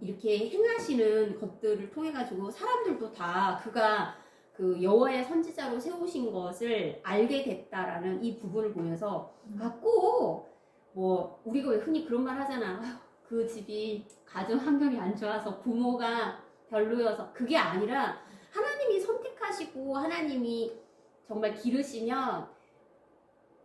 이렇게 행하시는 것들을 통해 가지고 사람들도 다 그가 그 여호와의 선지자로 세우신 것을 알게 됐다라는 이 부분을 보면서 꼭 뭐 우리가 왜 흔히 그런 말 하잖아. 아휴, 그 집이 가정 환경이 안 좋아서 부모가 별로여서, 그게 아니라 하나님이 선택하시고 하나님이 정말 기르시면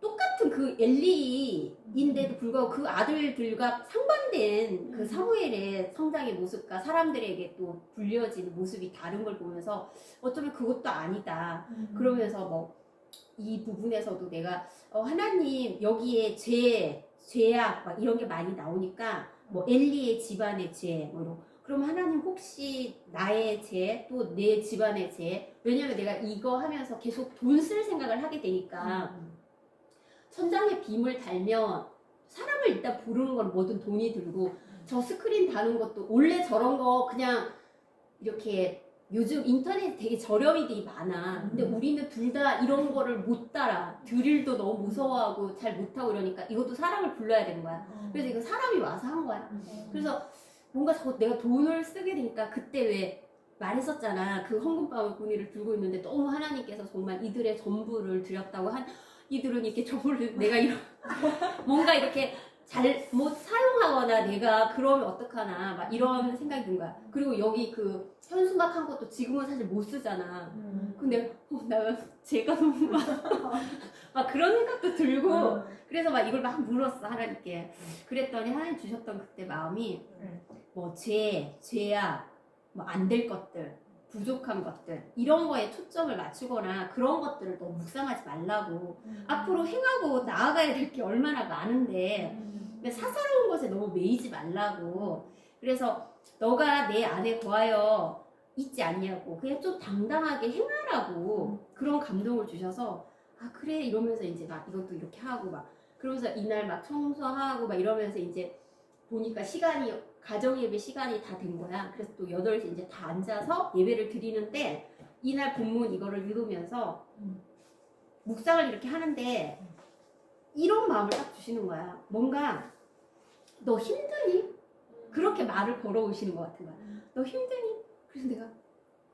똑같은 그 엘리인데도 불구하고 그 아들들과 상반된 그 사무엘의 성장의 모습과 사람들에게 또 불려지는 모습이 다른 걸 보면서 어쩌면 그것도 아니다. 그러면서 뭐 이 부분에서도 내가 하나님 여기에 죄악 막 이런 게 많이 나오니까 뭐 엘리의 집안의 죄 뭐 이런, 그럼 하나님 혹시 나의 죄 또 내 집안의 죄, 왜냐면 내가 이거 하면서 계속 돈 쓸 생각을 하게 되니까 천장에 빔을 달면 사람을 일단 부르는 건 뭐든 돈이 들고, 저 스크린 다는 것도 원래 저런 거 그냥 이렇게 요즘 인터넷 되게 저렴이들이 많아. 근데 우리는 둘 다 이런 거를 못 달아. 드릴도 너무 무서워하고 잘 못하고 이러니까 이것도 사람을 불러야 되는 거야. 그래서 이거 사람이 와서 한 거야. 그래서 뭔가 내가 돈을 쓰게 되니까, 그때 왜 말했었잖아. 그 헌금바구니를 들고 있는데 너무 하나님께서 정말 이들의 전부를 드렸다고 이들은 이렇게 전부를 내가 이런 뭔가 이렇게 잘못 사용하거나 내가 그러면 어떡하나 막 이런 생각이 든 거야. 그리고 여기 그 현수막 한 것도 지금은 사실 못 쓰잖아. 근데 나 제가 너무 막 그런 생각도 들고 그래서 막 이걸 막 물었어 하나님께. 그랬더니 하나님 주셨던 그때 마음이 뭐 죄악, 뭐 안 될 것들, 부족한 것들 이런 거에 초점을 맞추거나 그런 것들을 너무 묵상하지 말라고. 앞으로 행하고 나아가야 될 게 얼마나 많은데 사사로운 것에 너무 매이지 말라고. 그래서 너가 내 안에 거하여 있지 않냐고, 그냥 좀 당당하게 행하라고 그런 감동을 주셔서 아 그래 이러면서 이제 막 이것도 이렇게 하고 막 그러면서 이날 막 청소하고 막 이러면서 이제 보니까 시간이 가정 예배 시간이 다 된 거야. 그래서 또 8시 이제 다 앉아서 예배를 드리는데 이날 본문 이거를 읽으면서 묵상을 이렇게 하는데 이런 마음을 딱 주시는 거야. 뭔가 너 힘드니? 그렇게 말을 걸어오시는 것 같은 거야. 너 힘드니? 그래서 내가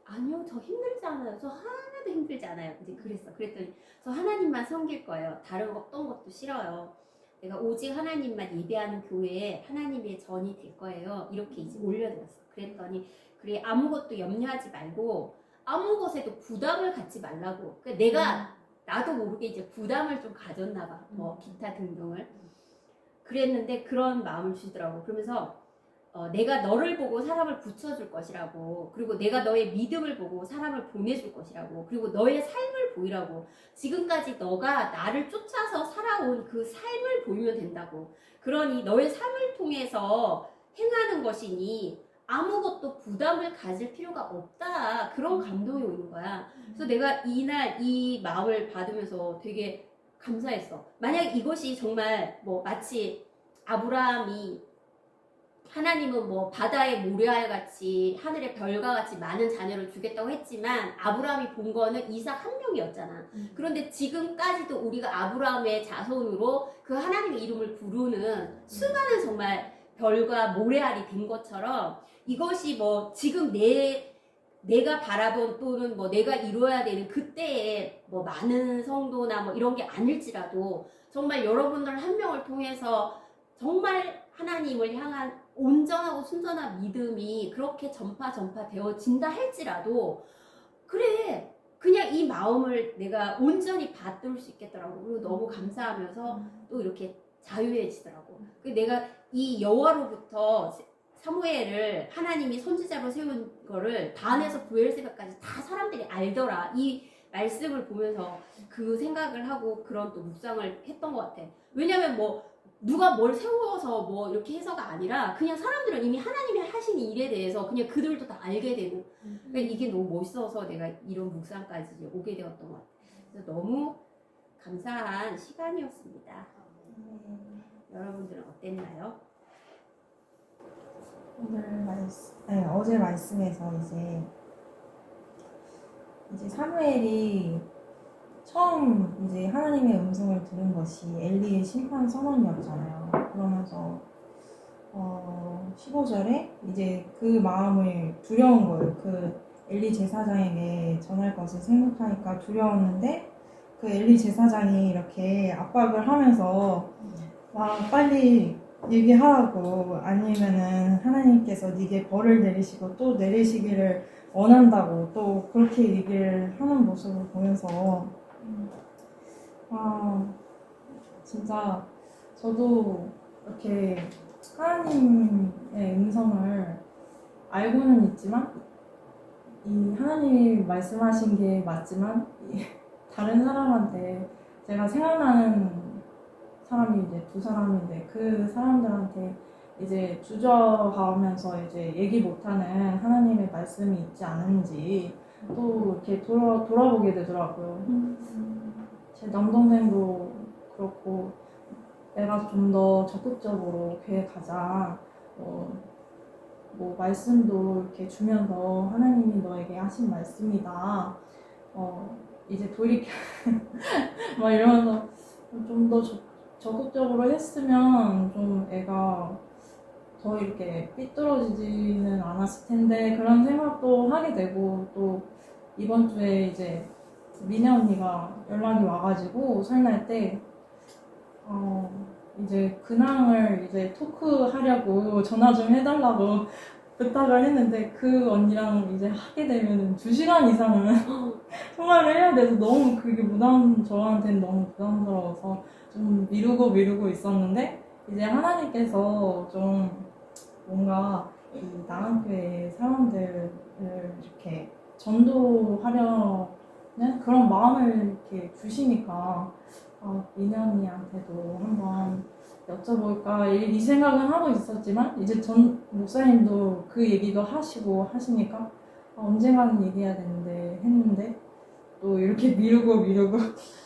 아니요 저 힘들지 않아요. 저 하나도 힘들지 않아요. 이제 그랬어. 그랬더니 저 하나님만 섬길 거예요. 다른 어떤 것도 싫어요. 내가 오직 하나님만 예배하는 교회에 하나님의 전이 될 거예요. 이렇게 이제 올려드렸어. 그랬더니 그래 아무것도 염려하지 말고 아무 것에도 부담을 갖지 말라고. 그러니까 내가 나도 모르게 이제 부담을 좀 가졌나 봐. 뭐 기타 등등을. 그랬는데 그런 마음을 주시더라고. 그러면서 내가 너를 보고 사람을 붙여줄 것이라고. 그리고 내가 너의 믿음을 보고 사람을 보내줄 것이라고. 그리고 너의 삶을 보이라고. 지금까지 너가 나를 쫓아서 살아온 그 삶을 보이면 된다고. 그러니 너의 삶을 통해서 행하는 것이니 아무것도 부담을 가질 필요가 없다. 그런 감동이 오는 거야. 그래서 내가 이날 이 마음을 받으면서 되게 감사했어. 만약 이것이 정말 뭐 마치 아브라함이 하나님은 뭐 바다의 모래알 같이 하늘의 별과 같이 많은 자녀를 주겠다고 했지만 아브라함이 본 거는 이삭 한 명이었잖아. 그런데 지금까지도 우리가 아브라함의 자손으로 그 하나님의 이름을 부르는 수많은 정말 별과 모래알이 된 것처럼 이것이 뭐 지금 내가 바라본 또는 뭐 내가 이루어야 되는 그때의 뭐 많은 성도나 뭐 이런 게 아닐지라도 정말 여러분들 한 명을 통해서 정말 하나님을 향한 온전하고 순전한 믿음이 그렇게 전파되어진다 할지라도 그래 그냥 이 마음을 내가 온전히 받들 수 있겠더라고. 그리고 너무 감사하면서 또 이렇게 자유해지더라고. 내가 이 여호와로부터 사무엘을 하나님이 선지자로 세운 거를 단에서 부엘세바까지 다 사람들이 알더라. 이 말씀을 보면서 그 생각을 하고 그런 또 묵상을 했던 것 같아. 왜냐면 뭐 누가 뭘 세워서 뭐 이렇게 해서가 아니라 그냥 사람들은 이미 하나님이 하신 일에 대해서 그냥 그들도 다 알게 되고 그러니까 이게 너무 멋있어서 내가 이런 묵상까지 이제 오게 되었던 것 같아요. 그래서 너무 감사한 시간이었습니다. 여러분들은 어땠나요? 어제 말씀에서 이제 사무엘이 처음 이제 하나님의 음성을 들은 것이 엘리의 심판 선언이었잖아요. 그러면서 15절에 이제 그 마음을 두려운 거예요. 그 엘리 제사장에게 전할 것을 생각하니까 두려웠는데 그 엘리 제사장이 이렇게 압박을 하면서 와 빨리 얘기하라고 아니면은 하나님께서 네게 벌을 내리시고 또 내리시기를 원한다고 또 그렇게 얘기를 하는 모습을 보면서 진짜 저도 이렇게 하나님의 음성을 알고는 있지만 이 하나님이 말씀하신 게 맞지만 다른 사람한테 제가 생각나는 사람이 이제 2사람인데 그 사람들한테 이제 주저하면서 이제 얘기 못하는 하나님의 말씀이 있지 않은지 또 이렇게 돌아보게 되더라고요. 제 남동생도 그렇고 내가 좀 더 적극적으로 교회 가자. 뭐 말씀도 이렇게 주면서 하나님이 너에게 하신 말씀이다. 이제 돌이켜 막 이러면서 좀 더 적극적으로 했으면 좀 애가 더 이렇게 삐뚤어지지는 않았을 텐데 그런 생각도 하게 되고 또 이번 주에 이제 미네 언니가 연락이 와가지고 설날 때 이제 근황을 이제 토크하려고 전화 좀 해달라고 부탁을 했는데 그 언니랑 이제 하게 되면 2시간 이상은 통화를 해야 돼서 너무 그게 저한테는 너무 부담스러워서 좀 미루고 있었는데 이제 하나님께서 좀 뭔가 이 나한교회 사람들을 이렇게 전도하려는 그런 마음을 이렇게 주시니까 민현이한테도 한번 여쭤볼까 이 생각은 하고 있었지만 이제 전 목사님도 그 얘기도 하시고 하시니까 언젠가는 얘기해야 되는데 했는데 또 이렇게 미루고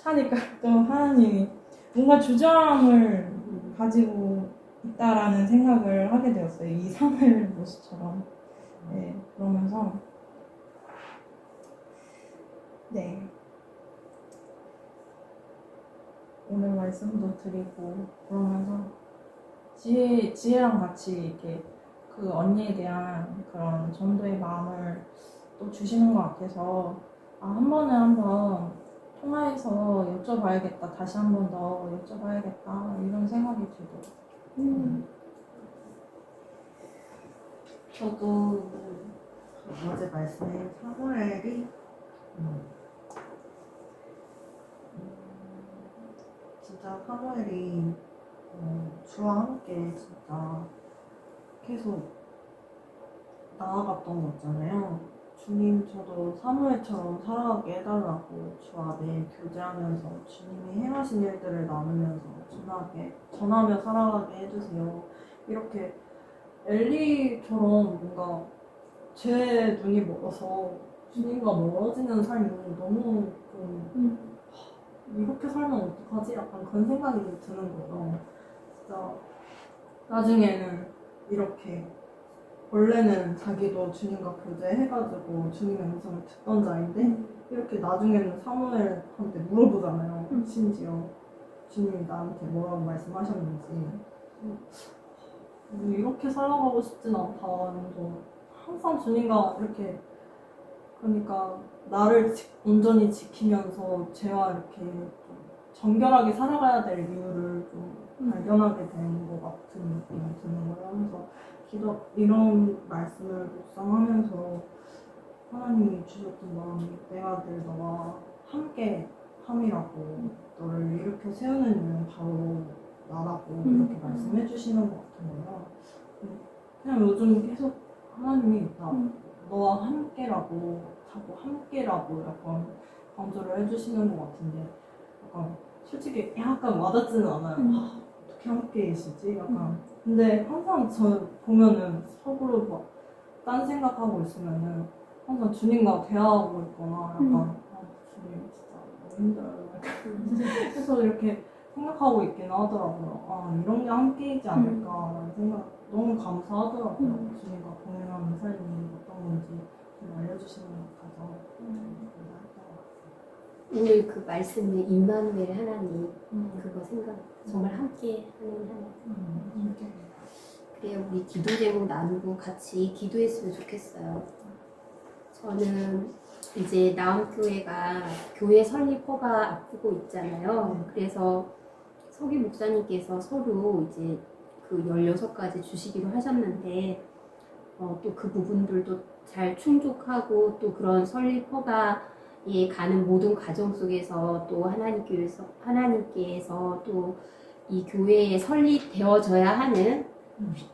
하니까 또 하나님이 뭔가 주저함을 가지고 있다라는 생각을 하게 되었어요. 이 사무엘 모습처럼. 네, 그러면서 네. 오늘 말씀도 드리고 그러면서 지혜랑 같이 이렇게 그 언니에 대한 그런 전도의 마음을 또 주시는 것 같아서 한번 통화해서 여쭤봐야겠다. 다시 한 번 더 여쭤봐야겠다. 이런 생각이 들고. 저도 어제 말씀인 사무엘이 진짜 사무엘이 주와 함께 진짜 계속 나아갔던 거 있잖아요. 주님, 저도 사무엘처럼 살아가게 해달라고 주와 매일 교제하면서 주님이 행하신 일들을 나누면서 전하며 살아가게 해주세요. 이렇게 엘리처럼 뭔가 제 눈이 멀어서 주님과 멀어지는 삶이 너무 좀 이렇게 살면 어떡하지? 약간 그런 생각이 드는 거예요. 진짜 나중에는 이렇게 원래는 자기도 주님과 교제해가지고 주님의 음성을 듣던 자인데 이렇게 나중에는 사무엘한테 물어보잖아요. 심지어 주님이 나한테 뭐라고 말씀하셨는지 이렇게 살아가고 싶진 않다 이러면서 항상 주님과 이렇게 그러니까 나를 온전히 지키면서 죄와 이렇게 좀 정결하게 살아가야 될 이유를 좀 발견하게 된 것 같은 느낌이 드는 거예요. 그래서 이런 말씀을 묵상하면서 하나님이 주셨던 마음이 내가 늘 너와 함께 함이라고 너를 일으켜 세우는 이유는 바로 나라고 이렇게 말씀해 주시는 것 같은 거예요. 그냥 요즘 계속 하나님이 너와 함께라고 자꾸 함께라고 약간 강조를 해주시는 것 같은데 약간 솔직히 약간 와닿지는 않아요. 어떻게 함께 계시지? 약간 근데 항상 저 보면은 속으로 막 딴 생각하고 있으면은 항상 주님과 대화하고 있거나 약간 주님 진짜 너무 힘들어요. 약간 그래서 이렇게 생각하고 있긴 하더라고요. 이런 게 함께이지 않을까라는 생각 너무 감사하더라고요. 주님과 동행하는 삶이 어떤 건지 좀 알려주시는 것 같아서 감사했던 것 같아요. 오늘 그 말씀에 임마누엘 하나님 그거 생각 정말 함께 하는 하나님. 그래 우리 기도 제목 나누고 같이 기도했으면 좋겠어요. 저는 이제 나움교회가 교회 설립 허가 앞두고 있잖아요. 그래서 서기 목사님께서 서로 이제 그 16가지 주시기로 하셨는데 또 그 부분들도 잘 충족하고 또 그런 설립 허가에 가는 모든 과정 속에서 또 하나님께서 또 이 교회에 설립되어져야 하는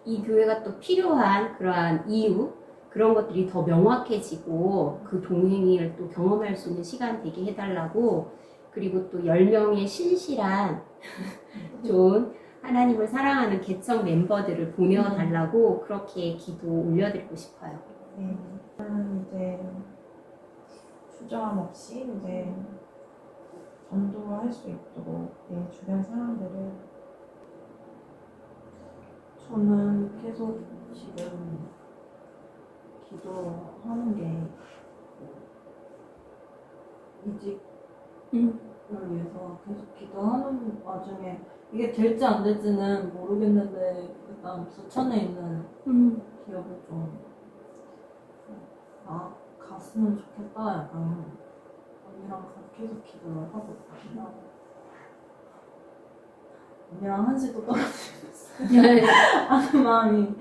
이 교회가 또 필요한 그러한 이유 그런 것들이 더 명확해지고 그 동행을 또 경험할 수 있는 시간 되게 해달라고 그리고 또 10명의 신실한 좋은 하나님을 사랑하는 개척 멤버들을 보내달라고 그렇게 기도 올려드리고 싶어요. 이제 주저함 없이 이제 전도할 수 있도록 내 주변 사람들을 저는 계속 지금 기도하는 게 이직을 위해서 계속 기도하는 와중에 이게 될지 안 될지는 모르겠는데 일단 부천에 있는 기업을 좀 갔으면 좋겠다 약간 언니랑 계속 기도를 하고 있거든요. 언니랑 한시도 떨어지면서 하는 마음이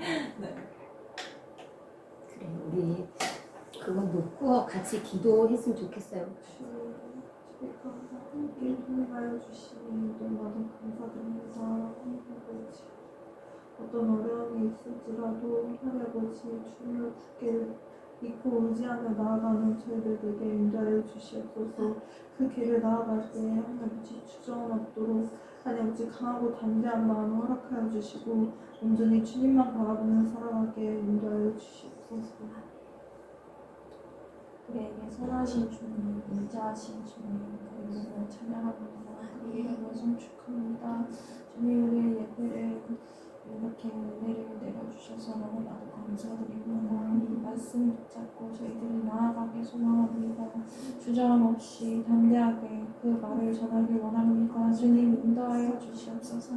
그래 우리 그거 놓고 같이 기도했으면 좋겠어요. 함께 힘을 주시니 너무 감사드립니다. 어떤 어려움이 있을지라도 하나님 아버지 주님을 굳게 믿고 의지하며 나아가는 저희들에게 인도하여 주시옵소서. 그 길을 나아갈 때 하나님 아버지 주저함 없도록 하나님 아버지 강하고 담대한 마음을 허락하여 주시고 온전히 주님만 바라보며 살아가게 인도하여 주시옵소서. 우리에게 선하신 주님, 인자하신 주님, 그 이름을 찬양합니다. 그 이름을 송축합니다. 주님, 우리의 예배를 이렇게 은혜를 내려주셔서 너무나도 감사드립니다. 이 말씀 붙잡고 저희들이 나아가게 소망합니다. 주저함 없이 담대하게 그 말을 전하길 원합니다. 주님 인도하여 주시옵소서.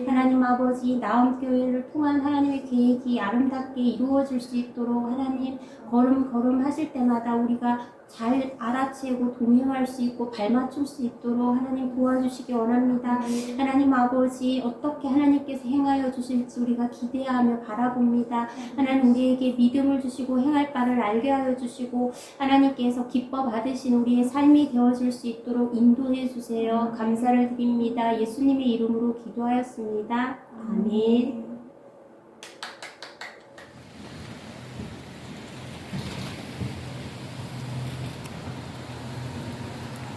하나님 아버지 나옴교회를 통한 하나님의 계획이 아름답게 이루어질 수 있도록 하나님 걸음 하실 때마다 우리가 잘 알아채고 동행할 수 있고 발맞출 수 있도록 하나님 도와주시기 원합니다. 하나님 아버지 어떻게 하나님께서 행하여 주실지 우리가 기대하며 바라봅니다. 하나님 우리에게 믿음을 주시고 행할 바를 알게 하여 주시고 하나님께서 기뻐 받으신 우리의 삶이 되어질 수 있도록 인도해 주세요. 감사를 드립니다. 예수님의 이름으로 기도하였습니다. 아멘.